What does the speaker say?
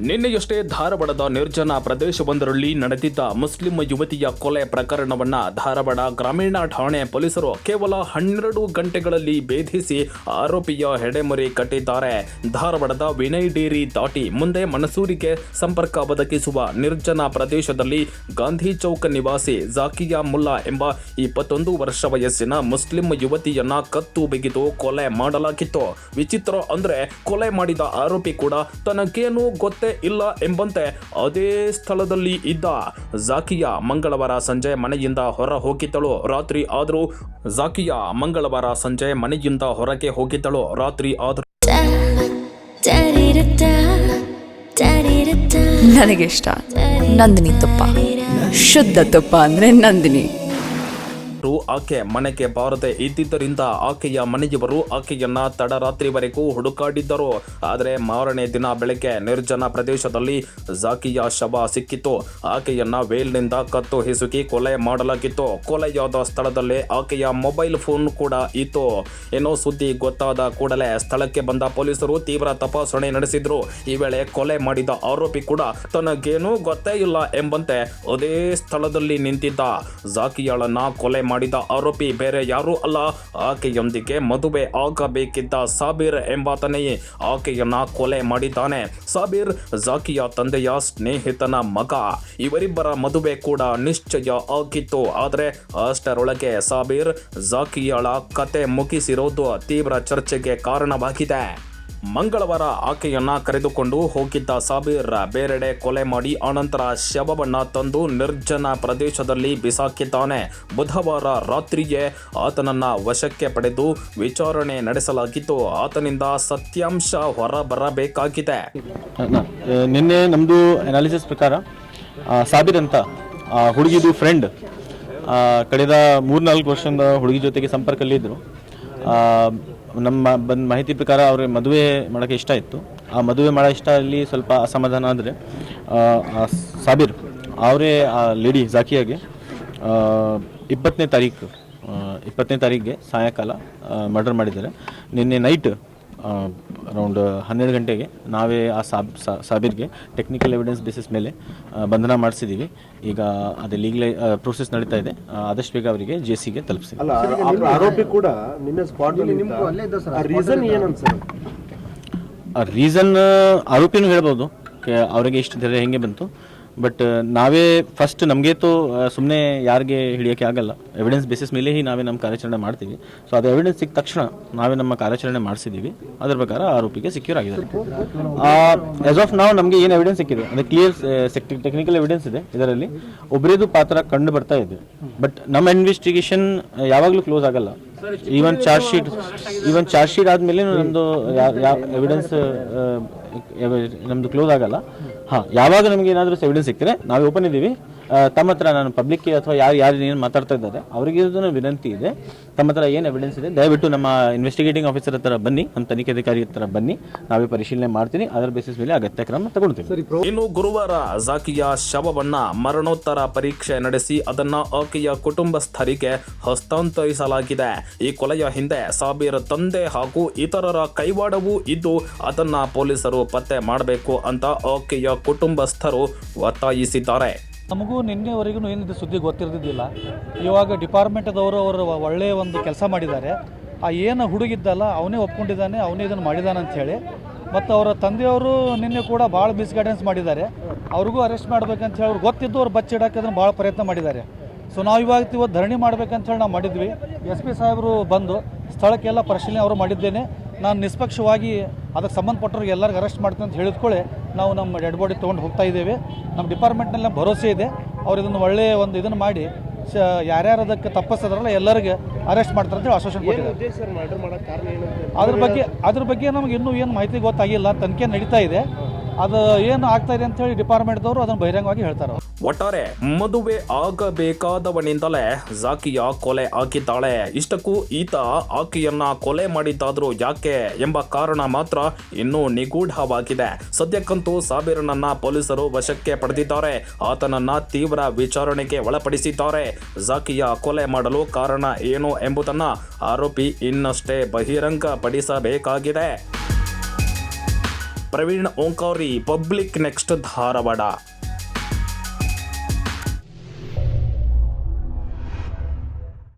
ನಿನ್ನೆಯಷ್ಟೇ ಧಾರವಾಡದ ನಿರ್ಜನ ಪ್ರದೇಶವೊಂದರಲ್ಲಿ ನಡೆದಿದ್ದ ಮುಸ್ಲಿಂ ಯುವತಿಯ ಕೊಲೆ ಪ್ರಕರಣವನ್ನ ಧಾರವಾಡ ಗ್ರಾಮೀಣ ಠಾಣೆ ಪೊಲೀಸರು ಕೇವಲ 12 ಗಂಟೆಗಳಲ್ಲಿ ಭೇದಿಸಿ ಆರೋಪಿಯ ಹೆಡೆಮುರಿ ಕಟ್ಟಿದ್ದಾರೆ. ಧಾರವಾಡದ ವಿನಯ್ ಡೇರಿ ದಾಟಿ ಮುಂದೆ ಮನಸೂರಿಗೆ ಸಂಪರ್ಕ ಒದಗಿಸುವ ನಿರ್ಜನ ಪ್ರದೇಶದಲ್ಲಿ ಗಾಂಧಿ ಚೌಕ್ ನಿವಾಸಿ ಜಾಕಿಯಾ ಮುಲ್ಲಾ ಎಂಬ 21 ವರ್ಷ ವಯಸ್ಸಿನ ಮುಸ್ಲಿಂ ಯುವತಿಯನ್ನ ಕತ್ತು ಬಿಗಿದು ಕೊಲೆ ಮಾಡಲಾಗಿತ್ತು. ವಿಚಿತ್ರ ಅಂದ್ರೆ ಕೊಲೆ ಮಾಡಿದ ಆರೋಪಿ ಕೂಡ ತನಗೇನು ಗೊತ್ತೇ ಇಲ್ಲ ಎಂಬಂತೆ ಅದೇ ಸ್ಥಳದಲ್ಲಿ ಇದ್ದ. ಜಾಕಿಯಾ ಮಂಗಳವಾರ ಸಂಜೆ ಮನೆಯಿಂದ ಹೊರ ಹೋಗಿದ್ದಳು. ರಾತ್ರಿ ಆದರೂ ಹೊರಗೆ ಹೋಗಿದ್ದಳು. ರಾತ್ರಿ ಆದರೂ ನನಗಿಷ್ಟ ನಂದಿನಿ ತುಪ್ಪ, ಶುದ್ಧ ತುಪ್ಪ ಅಂದ್ರೆ ನಂದಿನಿ. ಆಕೆ ಮನೆಗೆ ಬಾರದೆ ಇದ್ದಿದ್ದರಿಂದ ಆಕೆಯ ಮನೆಯವರು ಆಕೆಯನ್ನ ತಡರಾತ್ರಿವರೆಗೂ ಹುಡುಕಾಡಿದ್ದರು. ಆದರೆ ಮಾರನೇ ದಿನ ಬೆಳಗ್ಗೆ ನಿರ್ಜನ ಪ್ರದೇಶದಲ್ಲಿ ಜಾಕಿಯ ಶವ ಸಿಕ್ಕಿತ್ತು. ಆಕೆಯನ್ನ ವೇಲ್ನಿಂದ ಕತ್ತು ಹಿಸುಕಿ ಕೊಲೆ ಮಾಡಲಾಗಿತ್ತು. ಕೊಲೆಯಾದ ಸ್ಥಳದಲ್ಲೇ ಆಕೆಯ ಮೊಬೈಲ್ ಫೋನ್ ಕೂಡ ಇತ್ತು. ಏನೋ ಸುದ್ದಿ ಗೊತ್ತಾದ ಕೂಡಲೇ ಸ್ಥಳಕ್ಕೆ ಬಂದ ಪೊಲೀಸರು ತೀವ್ರ ತಪಾಸಣೆ ನಡೆಸಿದ್ರು. ಈ ವೇಳೆ ಕೊಲೆ ಮಾಡಿದ ಆರೋಪಿ ಕೂಡ ತನಗೇನೂ ಗೊತ್ತೇ ಇಲ್ಲ ಎಂಬಂತೆ ಅದೇ ಸ್ಥಳದಲ್ಲಿ ನಿಂತಿದ್ದ. ಜಾಕಿಯಾಳನ್ನ ಕೊಲೆ ಮಾಡಿದ ಆರೋಪಿ ಬೇರೆ ಯಾರೂ ಅಲ್ಲ, ಆಕೆಯೊಂದಿಗೆ ಮದುವೆ ಆಗಬೇಕಿದ್ದ ಸಾಬೀರ್ ಎಂಬಾತನೇ ಆಕೆಯನ್ನ ಕೊಲೆ ಮಾಡಿದ್ದಾನೆ. ಸಾಬೀರ್ ಜಾಕಿಯ ತಂದೆಯ ಸ್ನೇಹಿತನ ಮಗ. ಇವರಿಬ್ಬರ ಮದುವೆ ಕೂಡ ನಿಶ್ಚಯ ಆಗಿತ್ತು. ಆದರೆ ಅಷ್ಟರೊಳಗೆ ಸಾಬೀರ್ ಜಾಕಿಯಾಳ ಕತೆ ಮುಗಿಸಿರೋದು ತೀವ್ರ ಚರ್ಚೆಗೆ ಕಾರಣವಾಗಿದೆ. ಮಂಗಳವಾರ ಆಕೆಯನ್ನ ಕರೆದುಕೊಂಡು ಹೋಗಿದ್ದ ಸಾಬೀರ್ ಬೇರೆಡೆ ಕೊಲೆ ಮಾಡಿ ಆನಂತರ ಶವವನ್ನ ತಂದು ನಿರ್ಜನ ಪ್ರದೇಶದಲ್ಲಿ ಬಿಸಾಕಿದ್ದಾನೆ. ಬುಧವಾರ ರಾತ್ರಿಯೇ ಆತನನ್ನ ವಶಕ್ಕೆ ಪಡೆದು ವಿಚಾರಣೆ ನಡೆಸಲಾಗಿದ್ದು ಆತನಿಂದ ಸತ್ಯಾಂಶ ಹೊರಬರಬೇಕಾಗಿದೆ. ನಿನ್ನೆ ನಮ್ಮದು ಅನಾಲಿಸಿಸ್ ಪ್ರಕಾರ ಸಾಬೀರ್ ಅಂತ ಹುಡುಗಿದು ಫ್ರೆಂಡ್ ಕಳೆದ 3-4 ವರ್ಷದಿಂದ ಹುಡುಗಿ ಜೊತೆಗೆ ಸಂಪರ್ಕದಲ್ಲಿದ್ದರು. ನಮ್ಮ ಬಂದ ಮಾಹಿತಿ ಪ್ರಕಾರ ಅವ್ರಿಗೆ ಮದುವೆ ಮಾಡೋಕ್ಕೆ ಇಷ್ಟ ಇತ್ತು. ಆ ಮದುವೆ ಮಾಡೋ ಇಷ್ಟ ಅಲ್ಲಿ ಸ್ವಲ್ಪ ಅಸಮಾಧಾನ ಆದರೆ ಸಾಬೀರ್ ಅವರೇ ಆ ಲೇಡಿ ಜಾಕಿಯಾಗೆ 20ನೇ ತಾರೀಕಿಗೆ ಸಾಯಂಕಾಲ ಮರ್ಡರ್ ಮಾಡಿದ್ದಾರೆ. ನಿನ್ನೆ ನೈಟ್ ಅರೌಂಡ್ 12 ಗಂಟೆಗೆ ನಾವೇ ಆ ಸಾಬೀರ್ಗೆ ಟೆಕ್ನಿಕಲ್ ಎವಿಡೆನ್ಸ್ ಬೇಸಿಸ್ ಮೇಲೆ ಬಂಧನ ಮಾಡಿಸಿದ್ದೀವಿ. ಈಗ ಅದೇ ಲೀಗಲ್ ಪ್ರೋಸೆಸ್ ನಡೀತಾ ಇದೆ. ಆದಷ್ಟು ಬೇಗ ಅವರಿಗೆ ಜೆಸಿಗೆ ತಲುಪಿಸ್ತೀವಿ. ಆರೋಪಿ ಕೂಡ ನಿನ್ನೆ ಸ್ಪಾಟ್ ರೀಸನ್ ಏನಂತ ಸರ್? ರೀಸನ್ ಆರೋಪಿನೂ ಹೇಳ್ಬೋದು ಅವರಿಗೆ ಇಷ್ಟು ಧೈರ್ಯ ಹೆಂಗೆ ಬಂತು. ಬಟ್ ನಾವೇ ಫಸ್ಟ್ ನಮಗೇತು ಸುಮ್ಮನೆ ಯಾರಿಗೆ ಹಿಡಿಯೋಕ್ಕೆ ಆಗಲ್ಲ, ಎವಿಡೆನ್ಸ್ ಬೇಸಿಸ್ ಮೇಲೆ ನಾವೇ ನಮ್ಮ ಕಾರ್ಯಾಚರಣೆ ಮಾಡ್ತೀವಿ. ಸೊ ಅದು ಎವಿಡೆನ್ಸ್ ಸಿಕ್ಕ ತಕ್ಷಣ ನಾವೇ ನಮ್ಮ ಕಾರ್ಯಾಚರಣೆ ಮಾಡಿಸಿದ್ದೀವಿ. ಅದರ ಪ್ರಕಾರ ಆರೋಪಿಗೆ ಸೆಕ್ಯೂರ್ ಆಗಿದ್ದಾರೆ. ಆಸ್ ಆಫ್ ನಾವು ನಮಗೆ ಏನು ಎವಿಡೆನ್ಸ್ ಸಿಕ್ಕಿದೆ ಅದು ಕ್ಲಿಯರ್ ಟೆಕ್ನಿಕಲ್ ಎವಿಡೆನ್ಸ್ ಇದೆ. ಇದರಲ್ಲಿ ಒಬ್ಬರೇದು ಪಾತ್ರ ಕಂಡು ಬರ್ತಾ ಇದೆ. ಬಟ್ ನಮ್ಮ ಇನ್ವೆಸ್ಟಿಗೇಷನ್ ಯಾವಾಗಲೂ ಕ್ಲೋಸ್ ಆಗಲ್ಲ. ಈವನ್ ಚಾರ್ಜ್ ಶೀಟ್ ಆದಮೇಲೆ ನಮ್ಮದು ಎವಿಡೆನ್ಸ್ ನಮ್ಮದು ಕ್ಲೋಸ್ ಆಗಲ್ಲ. ಯಾವಾಗ ನಮಗೆ ಏನಾದರೂ ಎವಿಡೆನ್ಸ್ ಸಿಗ್ತದೆ ನಾವೇ ಓಪನ್ ಇದ್ದೀವಿ. ತಮ್ಮ ಹತ್ರ ನಾನು ಪಬ್ಲಿಕ್ಗೆ ಅಥವಾ ಯಾರು ಏನು ಮಾತಾಡ್ತಾ ಇದ್ದಾರೆ ಅವರಿಗೆ ವಿನಂತಿ ಇದೆ, ತಮ್ಮ ಹತ್ರ ಏನು ಎವಿಡೆನ್ಸ್ ಇದೆ ದಯವಿಟ್ಟು ನಮ್ಮ ಇನ್ವೆಸ್ಟಿಗೇಟಿಂಗ್ ಆಫೀಸರ್ ಹತ್ರ ಬನ್ನಿ, ನಮ್ಮ ತನಿಖಾಧಿಕಾರಿ ಹತ್ರ ಬನ್ನಿ, ನಾವೇ ಪರಿಶೀಲನೆ ಮಾಡ್ತೀನಿ. ಅದರ ಬೇಸಿಸ್ ಮೇಲೆ ಅಗತ್ಯ ಕ್ರಮ ತಗೊಳ್ತೀವಿ. ಇನ್ನು ಗುರುವಾರ ಜಾಕಿಯ ಶವವನ್ನ ಮರಣೋತ್ತರ ಪರೀಕ್ಷೆ ನಡೆಸಿ ಅದನ್ನ ಆಕೆಯ ಕುಟುಂಬಸ್ಥರಿಗೆ ಹಸ್ತಾಂತರಿಸಲಾಗಿದೆ. ಈ ಕೊಲೆಯ ಹಿಂದೆ ಸಾಬೀರ್ ತಂದೆ ಹಾಗೂ ಇತರರ ಕೈವಾಡವೂ ಇದ್ದು ಅದನ್ನ ಪೊಲೀಸರು ಪತ್ತೆ ಮಾಡಬೇಕು ಅಂತ ಆಕೆಯ ಕುಟುಂಬಸ್ಥರು ಒತ್ತಾಯಿಸಿದ್ದಾರೆ. ನಮಗೂ ನಿನ್ನೆವರೆಗೂ ಏನಿದೆ ಸುದ್ದಿ ಗೊತ್ತಿರ್ತಿದ್ದಿಲ್ಲ. ಇವಾಗ ಡಿಪಾರ್ಟ್ಮೆಂಟ್ದವರು ಅವರು ಒಳ್ಳೆಯ ಒಂದು ಕೆಲಸ ಮಾಡಿದ್ದಾರೆ. ಆ ಏನು ಹುಡುಗಿದ್ದಲ್ಲ ಅವನೇ ಒಪ್ಕೊಂಡಿದ್ದಾನೆ, ಅವನೇ ಇದನ್ನು ಮಾಡಿದ್ದಾನೆ ಅಂಥೇಳಿ. ಮತ್ತು ಅವರ ತಂದೆಯವರು ನಿನ್ನೆ ಕೂಡ ಭಾಳ ಮಿಸ್ಗೈಡೆನ್ಸ್ ಮಾಡಿದ್ದಾರೆ. ಅವ್ರಿಗೂ ಅರೆಸ್ಟ್ ಮಾಡ್ಬೇಕಂತ ಹೇಳಿ ಅವ್ರು ಗೊತ್ತಿದ್ದು ಅವ್ರು ಬಚ್ಚಿಡೋಕೆ ಅದನ್ನು ಭಾಳ ಪ್ರಯತ್ನ ಮಾಡಿದ್ದಾರೆ. ಸೊ ನಾವು ಇವತ್ತು ಧರಣಿ ಮಾಡ್ಬೇಕಂತೇಳಿ ನಾವು ಮಾಡಿದ್ವಿ. SP ಸಾಹೇಬರು ಬಂದು ಸ್ಥಳಕ್ಕೆಲ್ಲ ಪರಿಶೀಲನೆ ಅವರು ಮಾಡಿದ್ದೇನೆ. ನಾನು ನಿಷ್ಪಕ್ಷವಾಗಿ ಅದಕ್ಕೆ ಸಂಬಂಧಪಟ್ಟವ್ರಿಗೆ ಎಲ್ಲರಿಗೂ ಅರೆಸ್ಟ್ ಮಾಡ್ತೀನಿ ಅಂತ ಹೇಳಿದ್ಕೊಳ್ಳಿ ನಾವು ನಮ್ಮ ಡೆಡ್ ಬಾಡಿ ತೊಗೊಂಡು ಹೋಗ್ತಾ ಇದ್ದೇವೆ. ನಮ್ಮ ಡಿಪಾರ್ಟ್ಮೆಂಟ್ನಲ್ಲಿ ಭರವಸೆ ಇದೆ, ಅವ್ರು ಇದನ್ನು ಒಳ್ಳೆಯ ಒಂದು ಇದನ್ನು ಮಾಡಿ ಯಾರ್ಯಾರು ಅದಕ್ಕೆ ತಪ್ಪಿಸಿದ್ರಲ್ಲ ಎಲ್ಲರಿಗೆ ಅರೆಸ್ಟ್ ಮಾಡ್ತಾರೆ ಅಂತೇಳಿ ಆಶ್ವಾಸನೆ ಕೊಟ್ಟಿದ್ದಾರೆ. ಅದ್ರ ಬಗ್ಗೆ ನಮಗೆ ಇನ್ನೂ ಏನು ಮಾಹಿತಿ ಗೊತ್ತಾಗಿಲ್ಲ, ತನಿಖೆ ನಡೀತಾ ಇದೆ. ಅದು ಏನು ಆಗ್ತಾ ಇದೆ ಅಂತ ಹೇಳಿ ಡಿಪಾರ್ಟ್ಮೆಂಟ್ದವರು ಅದನ್ನು ಬಹಿರಂಗವಾಗಿ ಹೇಳ್ತಾರೆ. ಒಟ್ಟಾರೆ ಮದುವೆ ಆಗಬೇಕಾದವನಿಂದಲೇ ಜಾಕಿಯ ಕೊಲೆ ಆಗಿದ್ದಾಳೆ. ಇಷ್ಟಕ್ಕೂ ಈತ ಆಕೆಯನ್ನ ಕೊಲೆ ಮಾಡಿದ್ದಾದ್ರೂ ಯಾಕೆ ಎಂಬ ಕಾರಣ ಮಾತ್ರ ಇನ್ನೂ ನಿಗೂಢವಾಗಿದೆ. ಸದ್ಯಕ್ಕಂತೂ ಸಾಬೀರನನ್ನ ಪೊಲೀಸರು ವಶಕ್ಕೆ ಪಡೆದಿದ್ದಾರೆ. ಆತನನ್ನ ತೀವ್ರ ವಿಚಾರಣೆಗೆ ಒಳಪಡಿಸಿದ್ದಾರೆ. ಜಾಕಿಯ ಕೊಲೆ ಮಾಡಲು ಕಾರಣ ಏನು ಎಂಬುದನ್ನ ಆರೋಪಿ ಇನ್ನಷ್ಟೇ ಬಹಿರಂಗಪಡಿಸಬೇಕಾಗಿದೆ. Praveen Omkari, public next Dharwad.